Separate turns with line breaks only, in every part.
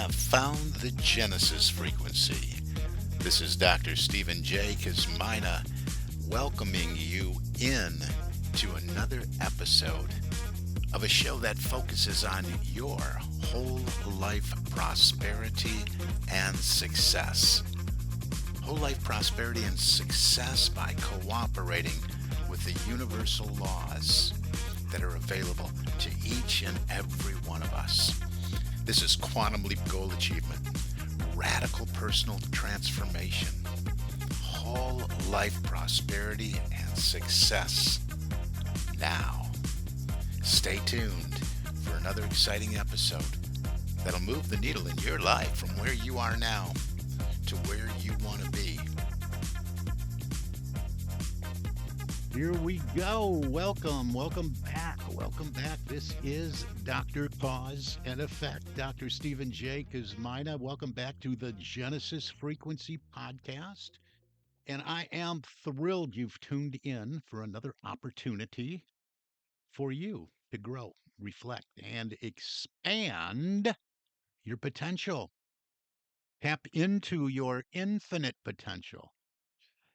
have found the Genesis frequency. This is Dr. Stephen J. Kosmyna welcoming you in to another episode of a show that focuses on your whole life prosperity and success. Whole life prosperity and success by cooperating with the universal laws that are available to each and every one of us. This is Quantum Leap Goal Achievement, Radical Personal Transformation, Whole Life Prosperity and Success. Now, stay tuned for another exciting episode that'll move the needle in your life from where you are now to where you want to be.
Here we go. Welcome back. Welcome back. This is Dr. Cause and Effect, Dr. Stephen J. Kosmyna. Welcome back to the Genesis Frequency Podcast. And I am thrilled you've tuned in for another opportunity for you to grow, reflect, and expand your potential. Tap into your infinite potential.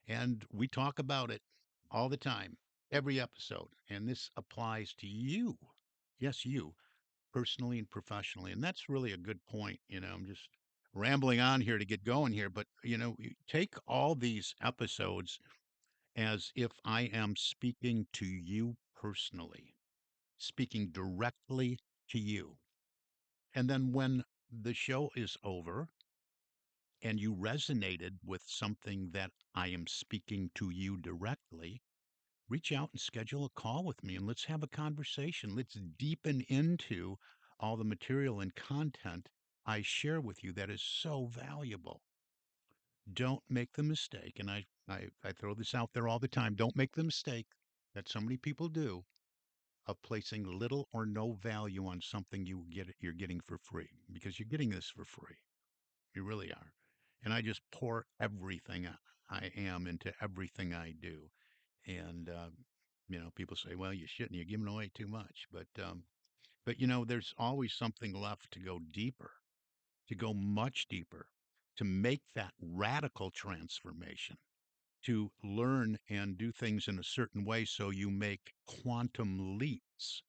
And we talk about it all the time, every episode. And this applies to you. Yes, you, personally and professionally. And that's really a good point. I'm just rambling on here to get going here. But, you take all these episodes as if I am speaking to you personally, speaking directly to you. And then when the show is over, and you resonated with something that I am speaking to you directly, reach out and schedule a call with me and let's have a conversation. Let's deepen into all the material and content I share with you that is so valuable. Don't make the mistake, and I throw this out there all the time. Don't make the mistake that so many people do of placing little or no value on something you're getting for free, because you're getting this for free. You really are. And I just pour everything I am into everything I do. And people say, "Well, you shouldn't. You're giving away too much." But there's always something left to go deeper, to go much deeper, to make that radical transformation, to learn and do things in a certain way so you make quantum leaps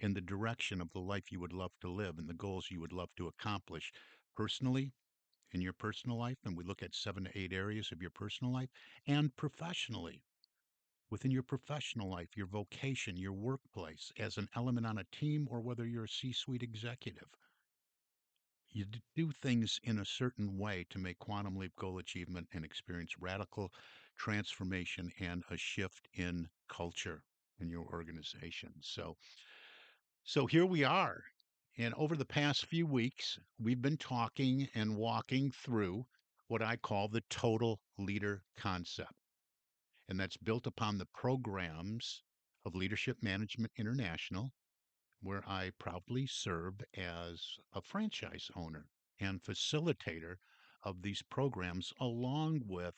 in the direction of the life you would love to live and the goals you would love to accomplish personally in your personal life. And we look at 7 to 8 areas of your personal life and professionally within your professional life, your vocation, your workplace, as an element on a team, or whether you're a C suite executive. You do things in a certain way to make quantum leap goal achievement and experience radical transformation and a shift in culture in your organization. So here we are. And over the past few weeks, we've been talking and walking through what I call the total leader concept. And that's built upon the programs of Leadership Management International, where I proudly serve as a franchise owner and facilitator of these programs, along with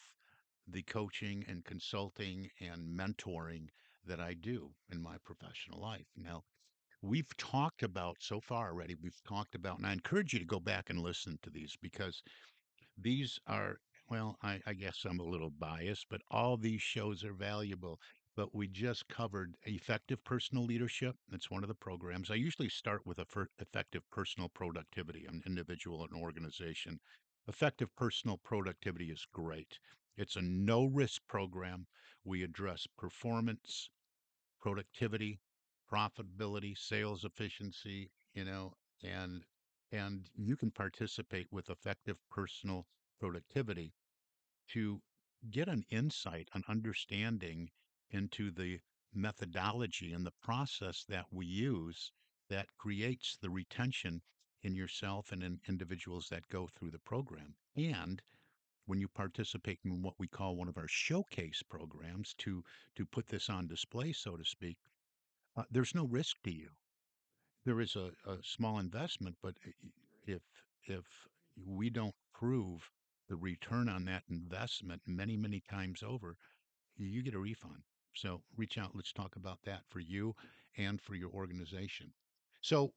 the coaching and consulting and mentoring that I do in my professional life. Now, we've talked about so far already, and I encourage you to go back and listen to these because these are, well, I guess I'm a little biased, but all these shows are valuable. But we just covered effective personal leadership. That's one of the programs. I usually start with effective personal productivity, an individual and organization. Effective personal productivity is great. It's a no risk program. We address performance, productivity, profitability, sales efficiency, and and you can participate with effective personal productivity to get an insight, an understanding into the methodology and the process that we use that creates the retention in yourself and in individuals that go through the program. And when you participate in what we call one of our showcase programs to put this on display, so to speak, there's no risk to you. There is a small investment, but if if we don't prove the return on that investment many, many times over, you get a refund. So reach out. Let's talk about that for you and for your organization. So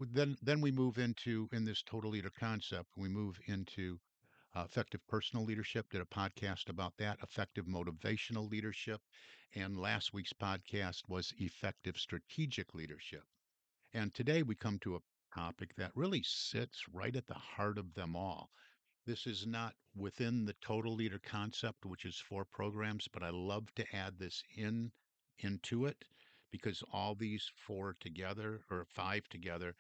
then we move into in this total leader concept, we move into effective personal leadership. Did a podcast about that, effective motivational leadership, and last week's podcast was effective strategic leadership. And today we come to a topic that really sits right at the heart of them all. This is not within the total leader concept, which is 4 programs, but I love to add this into it because all these 4 together or 5 together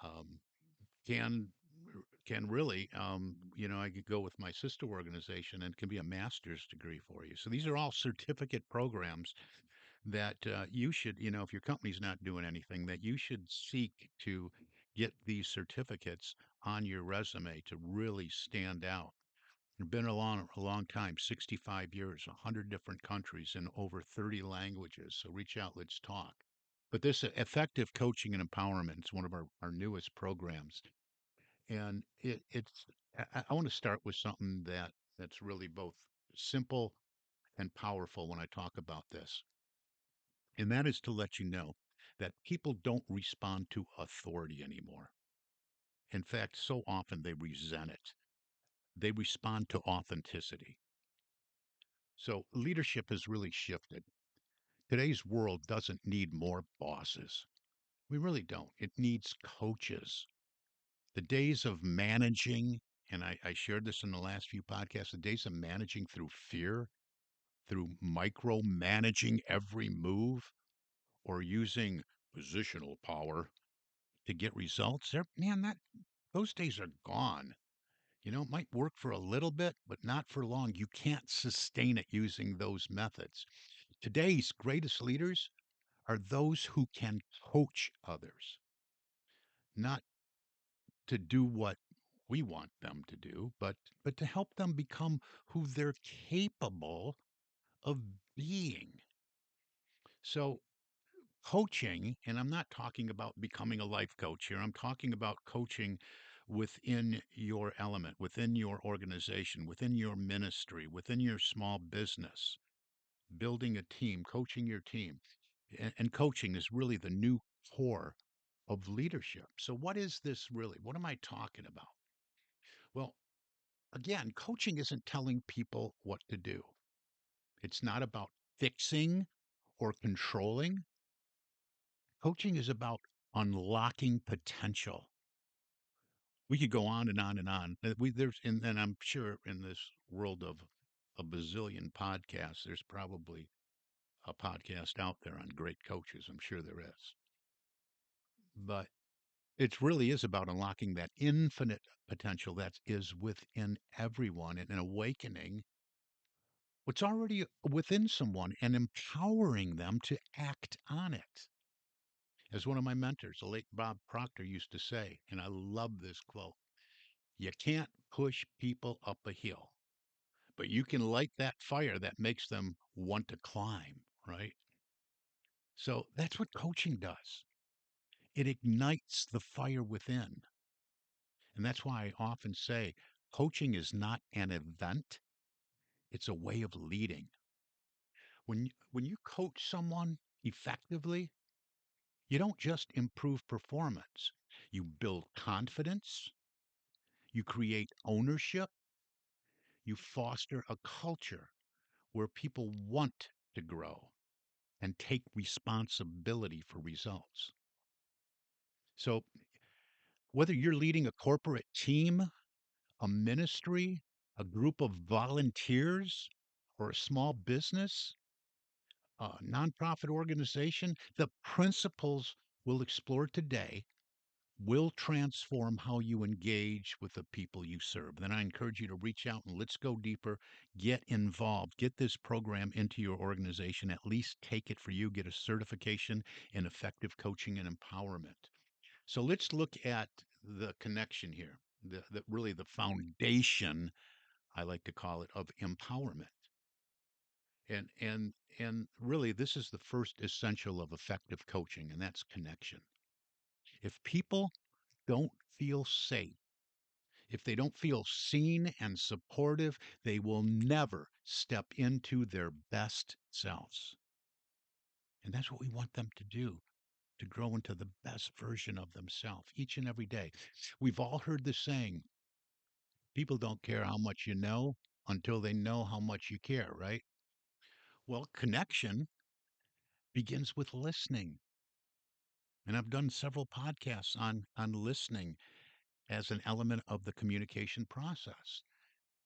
um, can can really I could go with my sister organization and it can be a master's degree for you. So these are all certificate programs that you should, if your company's not doing anything, that you should seek to get these certificates on your resume to really stand out. You've been a long time, 65 years, 100 different countries in over 30 languages. So reach out, let's talk. But this effective coaching and empowerment is one of our newest programs. And I want to start with something that's really both simple and powerful when I talk about this. And that is to let you know that people don't respond to authority anymore. In fact, so often they resent it. They respond to authenticity. So leadership has really shifted. Today's world doesn't need more bosses. We really don't. It needs coaches. The days of managing, and I shared this in the last few podcasts, the days of managing through fear, through micromanaging every move, or using positional power to get results, that those days are gone. It might work for a little bit, but not for long. You can't sustain it using those methods. Today's greatest leaders are those who can coach others, not to do what we want them to do, but to help them become who they're capable of being. So coaching, and I'm not talking about becoming a life coach here. I'm talking about coaching within your element, within your organization, within your ministry, within your small business, building a team, coaching your team. And coaching is really the new core of leadership. So, what is this really? What am I talking about? Well, again, coaching isn't telling people what to do. It's not about fixing or controlling. Coaching is about unlocking potential. We could go on and on and on. And I'm sure in this world of a bazillion podcasts, there's probably a podcast out there on great coaches. I'm sure there is. But it really is about unlocking that infinite potential that is within everyone and awakening what's already within someone and empowering them to act on it. As one of my mentors, the late Bob Proctor, used to say, and I love this quote: you can't push people up a hill, but you can light that fire that makes them want to climb, right? So that's what coaching does. It ignites the fire within. And that's why I often say coaching is not an event, it's a way of leading. When you coach someone effectively, you don't just improve performance. You build confidence, you create ownership, you foster a culture where people want to grow and take responsibility for results. So, whether you're leading a corporate team, a ministry, a group of volunteers, or a small business, a nonprofit organization, the principles we'll explore today will transform how you engage with the people you serve. Then I encourage you to reach out and let's go deeper, get involved, get this program into your organization, at least take it for you, get a certification in effective coaching and empowerment. So let's look at the connection here, really the foundation, I like to call it, of empowerment. And really this is the first essential of effective coaching, and that's connection. If people don't feel safe, if they don't feel seen and supportive, they will never step into their best selves. And that's what we want them to do, to grow into the best version of themselves each and every day. We've all heard the saying, people don't care how much you know until they know how much you care, right? Well, connection begins with listening. And I've done several podcasts on listening as an element of the communication process.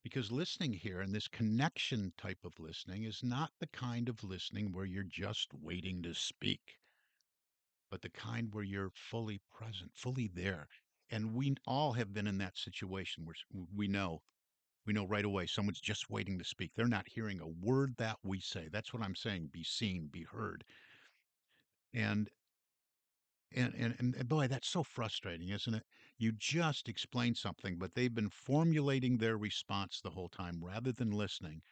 Because listening here and this connection type of listening is not the kind of listening where you're just waiting to speak, but the kind where you're fully present, fully there. And we all have been in that situation where we know right away someone's just waiting to speak. They're not hearing a word that we say. That's what I'm saying. Be seen, be heard. And and boy, that's so frustrating, isn't it? You just explained something, but they've been formulating their response the whole time rather than listening.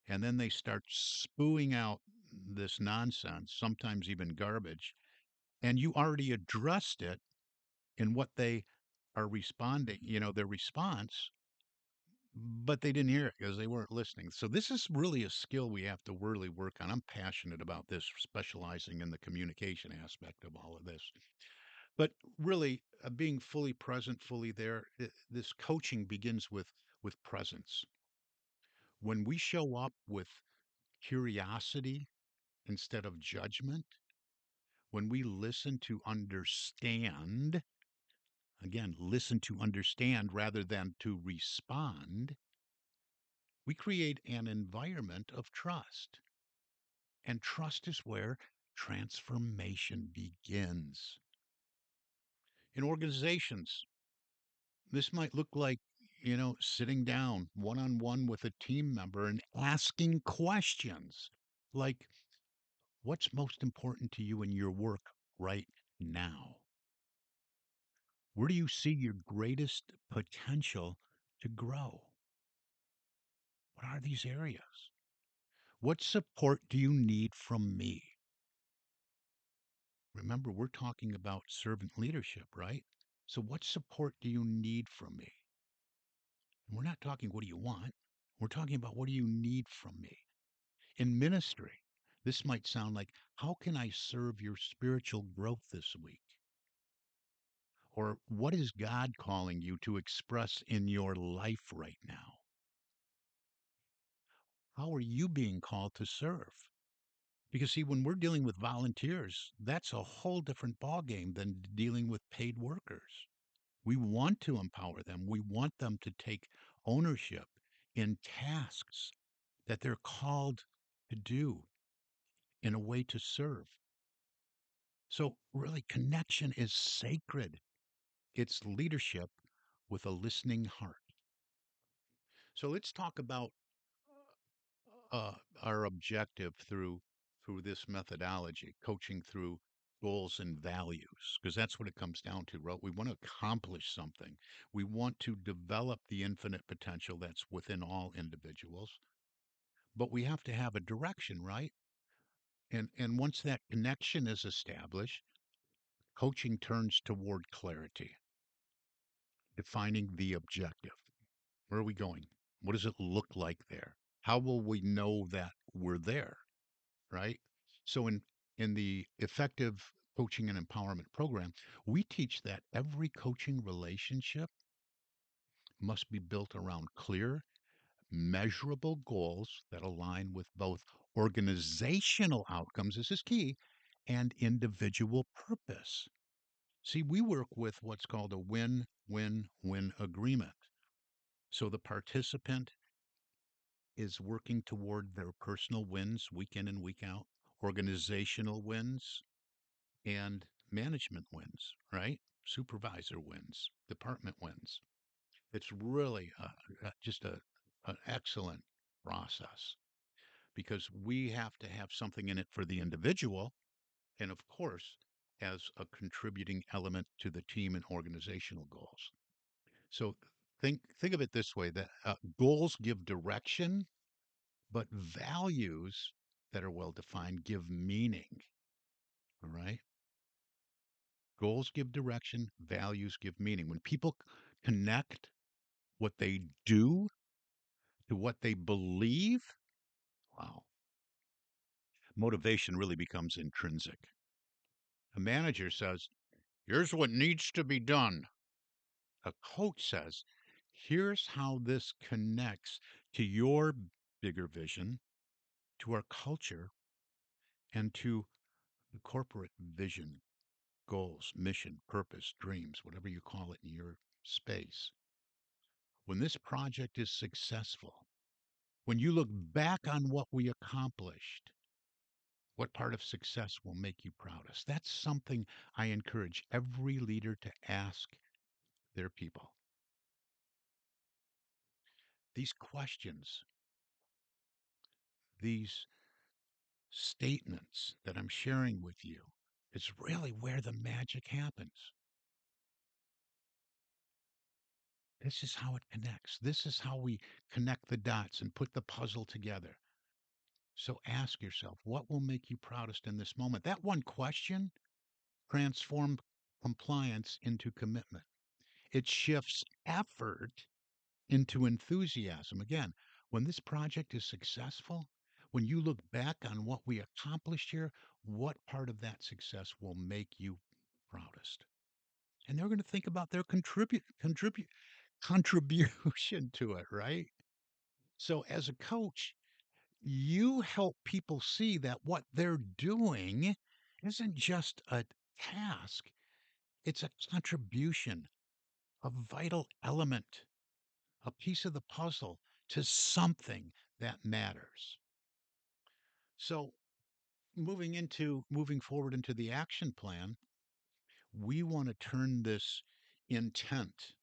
And then they start spewing out this nonsense, sometimes even garbage, and you already addressed it in what they are responding, their response, but they didn't hear it because they weren't listening. So this is really a skill we have to really work on. I'm passionate about this, specializing in the communication aspect of all of this. But really, being fully present, fully there, this coaching begins with presence. When we show up with curiosity instead of judgment, when we listen to understand, again, listen to understand rather than to respond, we create an environment of trust. And trust is where transformation begins. In organizations, this might look like, sitting down one on one with a team member and asking questions like, what's most important to you in your work right now? Where do you see your greatest potential to grow? What are these areas? What support do you need from me? Remember, we're talking about servant leadership, right? So, what support do you need from me? And we're not talking, what do you want? We're talking about, what do you need from me? In ministry, this might sound like, how can I serve your spiritual growth this week? Or what is God calling you to express in your life right now? How are you being called to serve? Because see, when we're dealing with volunteers, that's a whole different ballgame than dealing with paid workers. We want to empower them. We want them to take ownership in tasks that they're called to do in a way to serve. So really, connection is sacred. It's leadership with a listening heart. So let's talk about our objective through this methodology, coaching through goals and values, because that's what it comes down to, right? We want to accomplish something. We want to develop the infinite potential that's within all individuals, but we have to have a direction, right? And once that connection is established, coaching turns toward clarity, defining the objective. Where are we going? What does it look like there? How will we know that we're there? Right? So in the effective coaching and empowerment program, we teach that every coaching relationship must be built around clear, measurable goals that align with both organizational outcomes, this is key, and individual purpose. See, we work with what's called a win-win-win agreement. So the participant is working toward their personal wins week in and week out, organizational wins, and management wins, right? Supervisor wins, department wins. It's really just an excellent process because we have to have something in it for the individual, and of course, as a contributing element to the team and organizational goals. So think of it this way: that goals give direction, but values that are well defined give meaning. All right. Goals give direction, values give meaning. When people connect what they do to what they believe, wow, motivation really becomes intrinsic. A manager says, here's what needs to be done. A coach says, here's how this connects to your bigger vision, to our culture, and to the corporate vision, goals, mission, purpose, dreams, whatever you call it in your space. When this project is successful, when you look back on what we accomplished, what part of success will make you proudest? That's something I encourage every leader to ask their people. These questions, these statements that I'm sharing with you, is really where the magic happens. This is how it connects. This is how we connect the dots and put the puzzle together. So ask yourself, what will make you proudest in this moment? That one question transformed compliance into commitment. It shifts effort into enthusiasm. Again, when this project is successful, when you look back on what we accomplished here, what part of that success will make you proudest? And they're going to think about their contribution to it, right? So as a coach, you help people see that what they're doing isn't just a task, it's a contribution, a vital element, a piece of the puzzle to something that matters. So, moving forward into the action plan, we want to turn this intent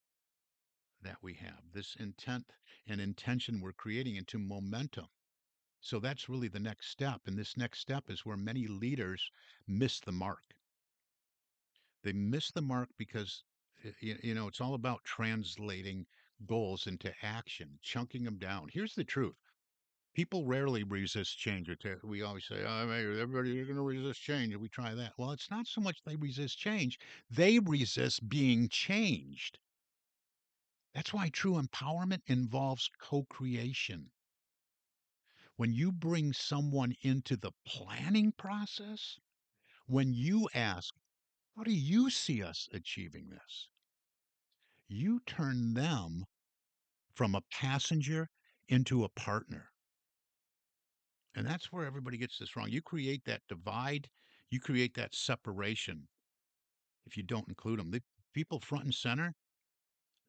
that we have, this intent and intention we're creating into momentum. So that's really the next step. And this next step is where many leaders miss the mark. They miss the mark because it's all about translating goals into action, chunking them down. Here's the truth. People rarely resist change. We always say, "Oh, everybody, you're going to resist change," and we try that. Well, it's not so much they resist change; they resist being changed. That's why true empowerment involves co-creation. When you bring someone into the planning process, when you ask, "How do you see us achieving this?" You turn them from a passenger into a partner. And that's where everybody gets this wrong. You create that divide, you create that separation if you don't include them. The people front and center,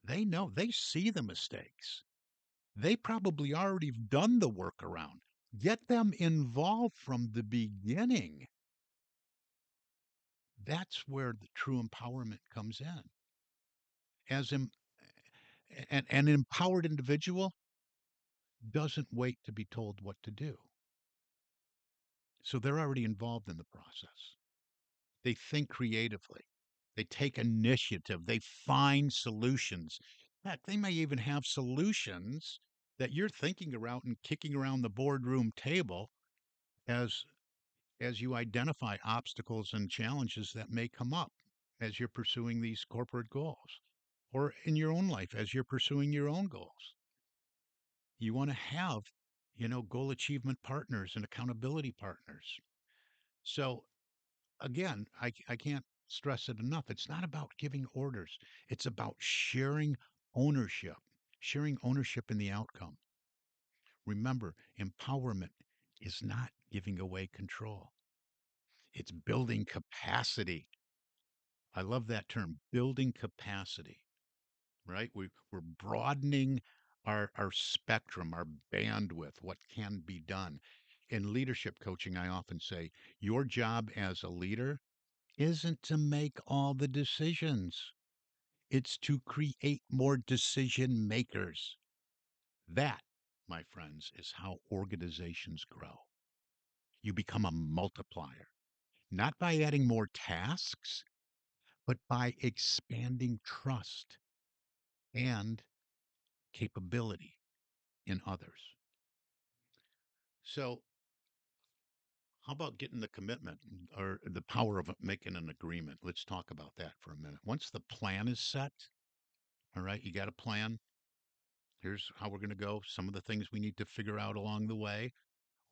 they know, they see the mistakes. They probably already have done the workaround. Get them involved from the beginning. That's where the true empowerment comes in. As an empowered individual doesn't wait to be told what to do. So they're already involved in the process. They think creatively. They take initiative. They find solutions. Heck, they may even have solutions that you're thinking around and kicking around the boardroom table as you identify obstacles and challenges that may come up as you're pursuing these corporate goals or in your own life as you're pursuing your own goals. You want to have, goal achievement partners and accountability partners. So again, I can't stress it enough. It's not about giving orders. It's about sharing ownership in the outcome. Remember, empowerment is not giving away control. It's building capacity. I love that term, building capacity, right? We're broadening our spectrum, our bandwidth, what can be done. In leadership coaching, I often say, your job as a leader isn't to make all the decisions. It's to create more decision makers. That, my friends, is how organizations grow. You become a multiplier, not by adding more tasks, but by expanding trust and capability in others. So, how about getting the commitment or the power of making an agreement? Let's talk about that for a minute. Once the plan is set, all right, you got a plan. Here's how we're going to go. Some of the things we need to figure out along the way.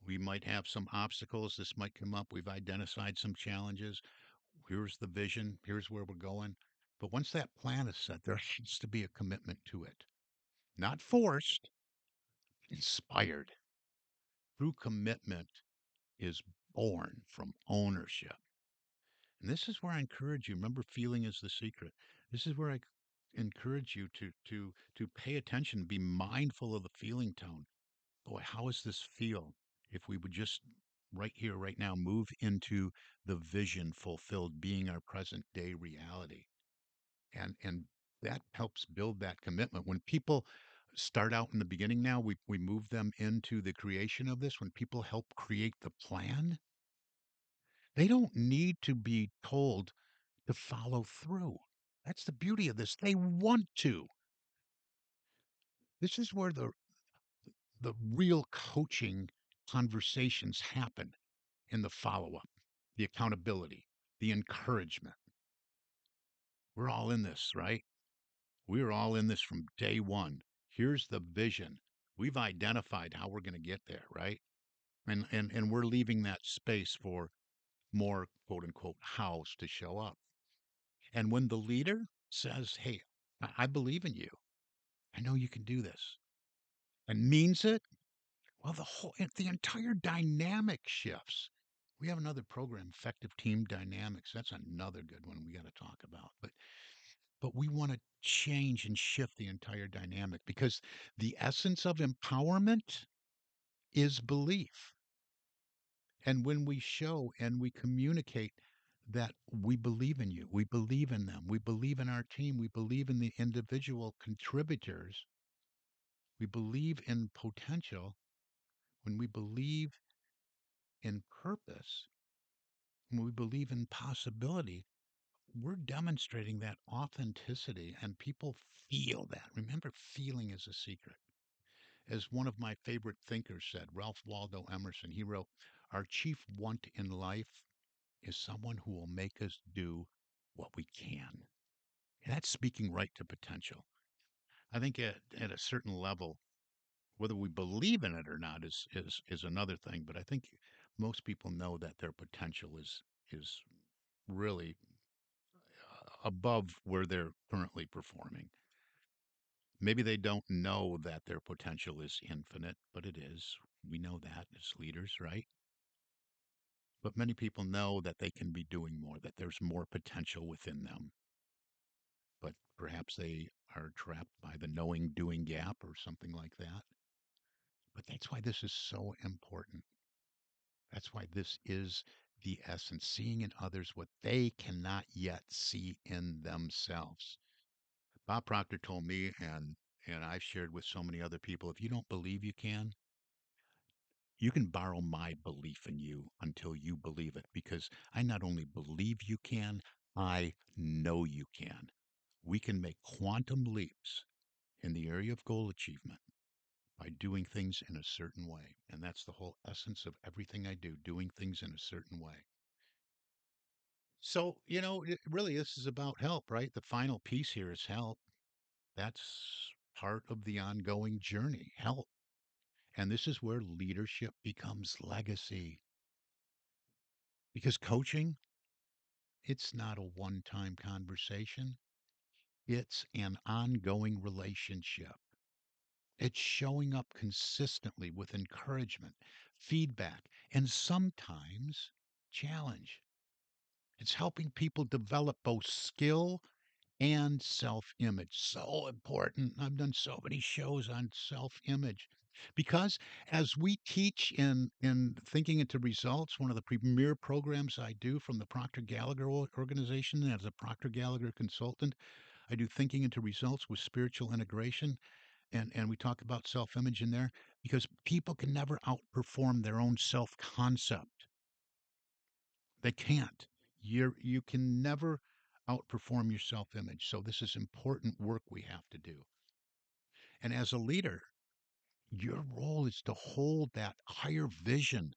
We might have some obstacles. This might come up. We've identified some challenges. Here's the vision. Here's where we're going. But once that plan is set, there has to be a commitment to it. Not forced, inspired. True commitment is born from ownership. And this is where I encourage you. Remember, feeling is the secret. This is where I encourage you to pay attention, be mindful of the feeling tone. Boy, how does this feel if we would just right here, right now, move into the vision fulfilled, being our present day reality? And that helps build that commitment. When people start out in the beginning now, we move them into the creation of this. When people help create the plan, they don't need to be told to follow through. That's the beauty of this. They want to. This is where the real coaching conversations happen in the follow-up, the accountability, the encouragement. We're all in this, right? We're all in this from day one. Here's the vision. We've identified how we're going to get there, right? And we're leaving that space for more quote unquote hows to show up. And when the leader says, "Hey, I believe in you. I know you can do this," and means it, well, the entire dynamic shifts. We have another program, effective team dynamics. That's another good one we got to talk about. But we want to change and shift the entire dynamic because the essence of empowerment is belief. And when we show and we communicate that we believe in you, we believe in them, we believe in our team, we believe in the individual contributors, we believe in potential, when we believe in purpose, when we believe in possibility, we're demonstrating that authenticity and people feel that. Remember, feeling is a secret. As one of my favorite thinkers said, Ralph Waldo Emerson, he wrote, "Our chief want in life is someone who will make us do what we can." And that's speaking right to potential. I think at a certain level, whether we believe in it or not is another thing. But I think most people know that their potential is really above where they're currently performing. Maybe they don't know that their potential is infinite, but it is. We know that as leaders, right? But many people know that they can be doing more, that there's more potential within them. But perhaps they are trapped by the knowing doing gap or something like that. But that's why this is so important. That's why this is the essence, seeing in others what they cannot yet see in themselves. Bob Proctor told me, and I've shared with so many other people, if you don't believe you can borrow my belief in you until you believe it, because I not only believe you can, I know you can. We can make quantum leaps in the area of goal achievement by doing things in a certain way. And that's the whole essence of everything I do, doing things in a certain way. So, really, this is about help, right? The final piece here is help. That's part of the ongoing journey, help. And this is where leadership becomes legacy. Because coaching, it's not a one time conversation, it's an ongoing relationship. It's showing up consistently with encouragement, feedback, and sometimes challenge. It's helping people develop both skill and self-image. So important. I've done so many shows on self-image because as we teach in Thinking into Results, one of the premier programs I do from the Proctor Gallagher organization as a Proctor Gallagher consultant, I do Thinking into Results with spiritual integration. And we talk about self-image in there because people can never outperform their own self-concept. They can't. You can never outperform your self-image. So this is important work we have to do. And as a leader, your role is to hold that higher vision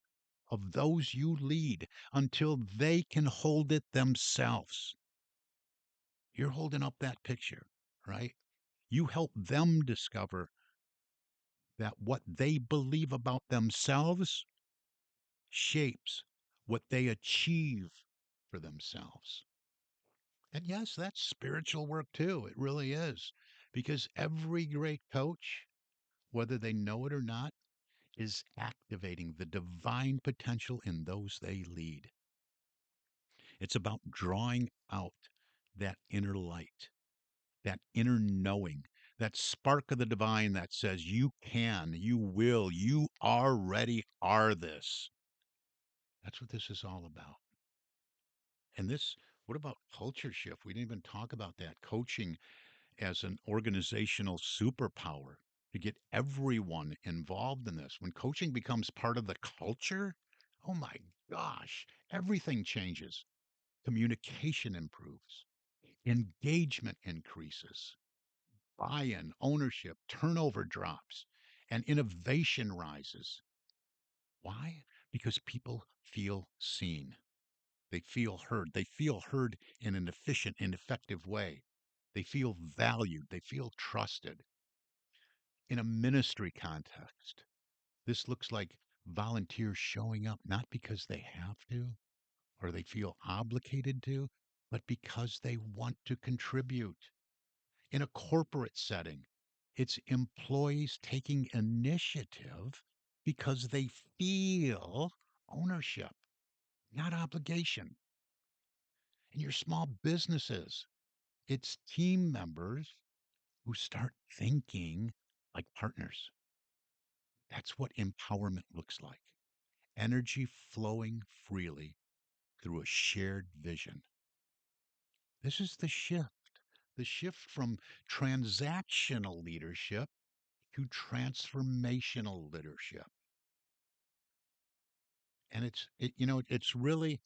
of those you lead until they can hold it themselves. You're holding up that picture, right? You help them discover that what they believe about themselves shapes what they achieve for themselves. And yes, that's spiritual work too. It really is. Because every great coach, whether they know it or not, is activating the divine potential in those they lead. It's about drawing out that inner light, that inner knowing, that spark of the divine that says, you can, you will, you already are this. That's what this is all about. And this, what about culture shift? We didn't even talk about that. Coaching as an organizational superpower to get everyone involved in this. When coaching becomes part of the culture, oh my gosh, everything changes. Communication improves, engagement increases, buy in, ownership, turnover drops, and innovation rises. Why? Because people feel seen. They feel heard. They feel heard in an efficient and effective way. They feel valued. They feel trusted. In a ministry context, this looks like volunteers showing up not because they have to or they feel obligated to, but because they want to contribute. In a corporate setting, it's employees taking initiative because they feel ownership, not obligation. In your small businesses, it's team members who start thinking like partners. That's what empowerment looks like. Energy flowing freely through a shared vision. This is the shift from transactional leadership to transformational leadership. And it's really,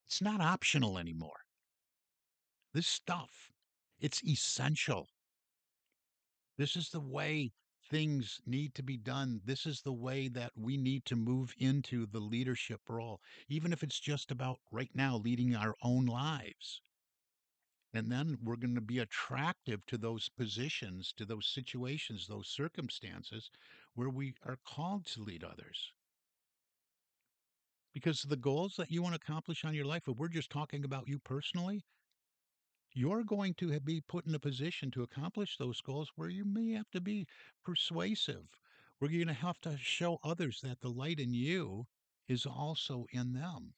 it's not optional anymore. This stuff, it's essential. This is the way things need to be done. This is the way that we need to move into the leadership role, even if it's just about right now leading our own lives. And then we're going to be attractive to those positions, to those situations, those circumstances where we are called to lead others. Because the goals that you want to accomplish on your life, if we're just talking about you personally, you're going to be put in a position to accomplish those goals where you may have to be persuasive. We're going to have to show others that the light in you is also in them.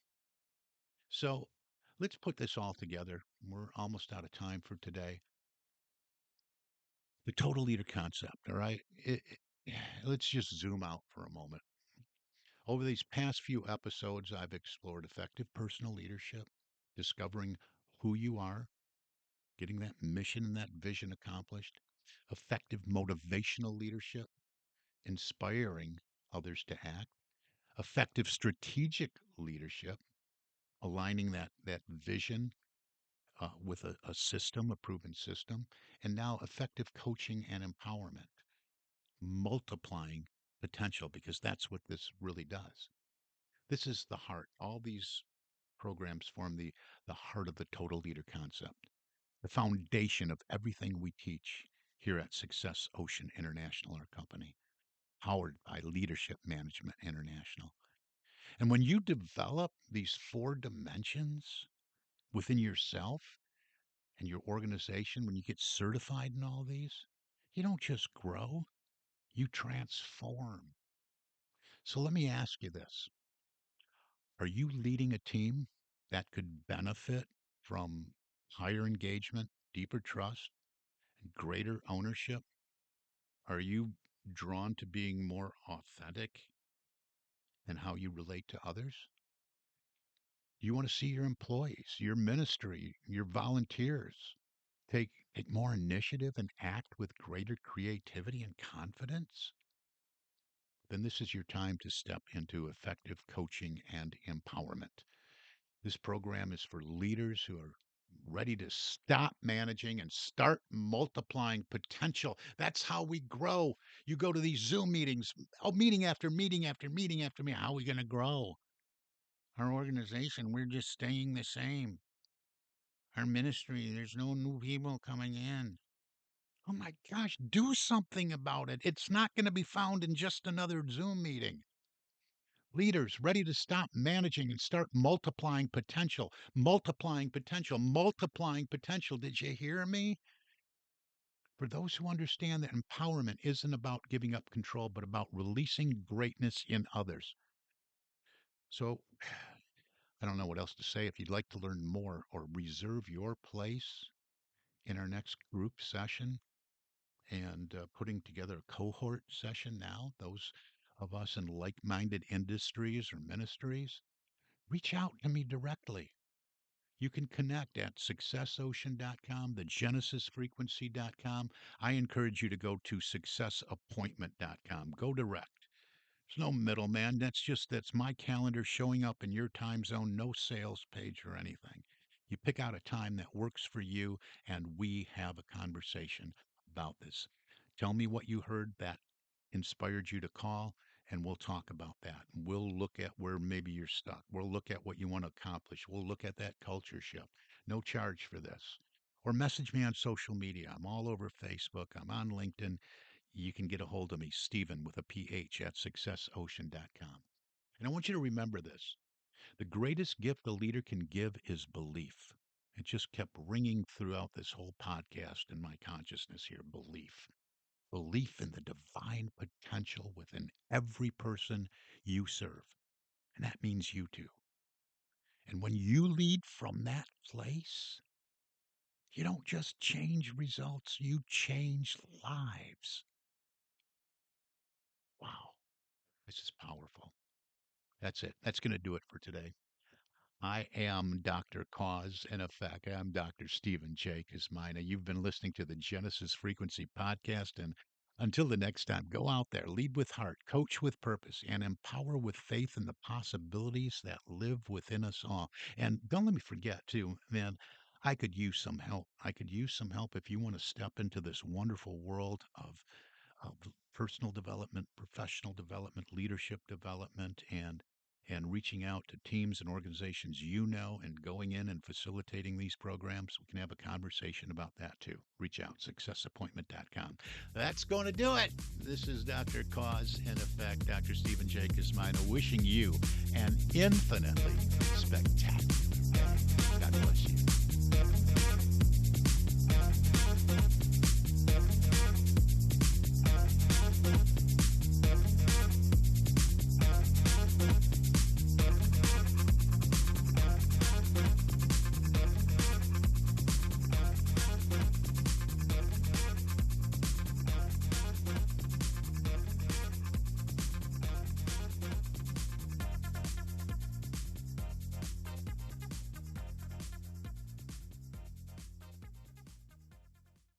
So let's put this all together. We're almost out of time for today. The total leader concept, all right? Let's just zoom out for a moment. Over these past few episodes, I've explored effective personal leadership, discovering who you are, getting that mission and that vision accomplished, effective motivational leadership, inspiring others to act, effective strategic leadership, aligning that vision with a system, a proven system, and now effective coaching and empowerment, multiplying potential, because that's what this really does. This is the heart. All these programs form the heart of the total leader concept, the foundation of everything we teach here at Success Ocean International, our company, powered by Leadership Management International. And when you develop these four dimensions within yourself and your organization, when you get certified in all these, you don't just grow, you transform. So let me ask you this. Are you leading a team that could benefit from higher engagement, deeper trust, and greater ownership? Are you drawn to being more authentic in how you relate to others? You want to see your employees, your ministry, your volunteers take more initiative and act with greater creativity and confidence? Then this is your time to step into effective coaching and empowerment. This program is for leaders who are ready to stop managing and start multiplying potential. That's how we grow. You go to these Zoom meetings, oh, meeting after meeting after meeting after meeting. How are we going to grow? Our organization, we're just staying the same. Our ministry, there's no new people coming in. Oh my gosh, do something about it. It's not going to be found in just another Zoom meeting. Leaders ready to stop managing and start multiplying potential, multiplying potential, multiplying potential. Did you hear me? For those who understand that empowerment isn't about giving up control, but about releasing greatness in others. So I don't know what else to say. If you'd like to learn more or reserve your place in our next group session and putting together a cohort session now, those of us in like minded industries or ministries, reach out to me directly. You can connect at successocean.com, thegenesisfrequency.com. I encourage you to go to successappointment.com. Go direct. There's no middleman. That's my calendar showing up in your time zone, no sales page or anything. You pick out a time that works for you, and we have a conversation about this. Tell me what you heard that inspired you to call, and we'll talk about that. We'll look at where maybe you're stuck. We'll look at what you want to accomplish. We'll look at that culture shift. No charge for this. Or message me on social media. I'm all over Facebook. I'm on LinkedIn. You can get a hold of me, Stephen, with a PH at successocean.com. And I want you to remember this. The greatest gift a leader can give is belief. It just kept ringing throughout this whole podcast in my consciousness here, belief. Belief in the divine potential within every person you serve. And that means you too. And when you lead from that place, you don't just change results, you change lives. Wow, this is powerful. That's it. That's going to do it for today. I am Dr. Cause and Effect. I'm Dr. Stephen J. Kosmyna. You've been listening to the Genesis Frequency Podcast. And until the next time, go out there, lead with heart, coach with purpose, and empower with faith in the possibilities that live within us all. And don't let me forget, too, man, I could use some help. I could use some help if you want to step into this wonderful world of personal development, professional development, leadership development, and reaching out to teams and organizations you know and going in and facilitating these programs. We can have a conversation about that too. Reach out, successappointment.com. That's going to do it. This is Dr. Cause and Effect, Dr. Stephen J. Kosmyna, wishing you an infinitely spectacular